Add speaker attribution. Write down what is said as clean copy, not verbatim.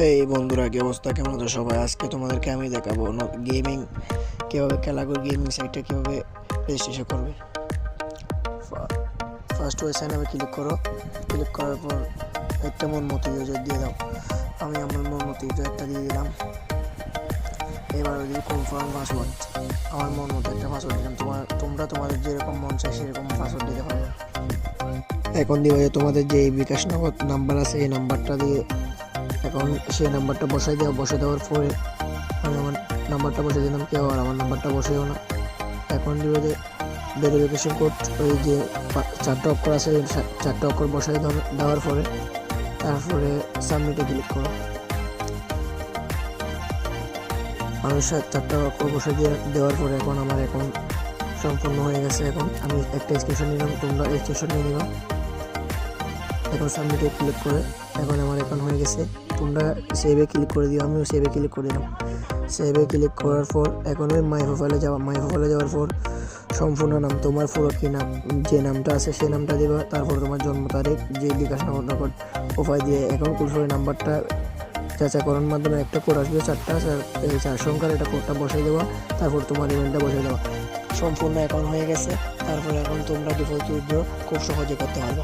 Speaker 1: হেই বন্ধুরা, কি অবস্থা? কেমন আছো সবাই? আজকে তোমাদেরকে আমি দেখাবো গেমিং কীভাবে খেলা করে গেমিং সাইটটা কীভাবে রেজিস্ট্রেশন করবে। ফার্স্ট ওয়েবসাইট নামে ক্লিক করো। ক্লিক করার পর একটা মন মতো ইউজার দিয়ে দাও। আমি আমার মন মতো ইউজার একটা দিয়ে দিলাম। এবার দিই কনফার্ম পাসওয়ার্ড। আমার মন মতো একটা পাসওয়ার্ড দিলাম। তোমরা তোমাদের যেরকম মন চায় সেরকম পাসওয়ার্ড দিতে পারবে। এখন দিবে যে তোমাদের যে বিকাশ নগদ নাম্বার আছে এই নাম্বারটা দিয়ে এখন সেই নাম্বারটা বসাই দেওয়ার পরে আমি আমার নাম্বারটা বসিয়ে দিলাম। কেউ আর আমার নাম্বারটা বসেও না। এখন দিবে যে ভেরিফিকেশন কোড, ওই যে 4টা অক্ষর আছে ওই 4টা অক্ষর বসাই দেওয়ার পরে তারপরে সাবমিটে ক্লিক করো। আমি 4টা অক্ষর বসে দেওয়ার পরে এখন আমার অ্যাকাউন্ট সম্পূর্ণ হয়ে গেছে। এখন আমি একটা স্ক্রিনশট নিলাম, তোমরা স্ক্রিনশট নিয়ে নিবা। এখন সাবমিটে ক্লিক করে এখন আমার অ্যাকাউন্ট হয়ে গেছে। তোমরা সেভে ক্লিক করে দিও, আমিও সেভে ক্লিক করে দিলাম। সেভে ক্লিক করার পর এখন ওই মাই প্রোফাইলে যাওয়ার পর সম্পূর্ণ নাম, তোমার পুরো কী নাম, যে নামটা আছে সেই নামটা দেবা। তারপর তোমার জন্ম তারিখ, যে বিকাশ নগদ প্রোফাইল দিয়ে অ্যাকাউন্ট খুলছো ওই নাম্বারটা যাচাইকরণের মাধ্যমে একটা কোড আসবে 4টা, এই 4 সংখ্যার এটা কোডটা বসাই দেওয়া। তারপর তোমার ইমেলটা বসাই দেওয়া। সম্পূর্ণ অ্যাকাউন্ট হয়ে গেছে। তারপর এখন তোমরা ডিপোজিট খুব সহজে করতে পারবে।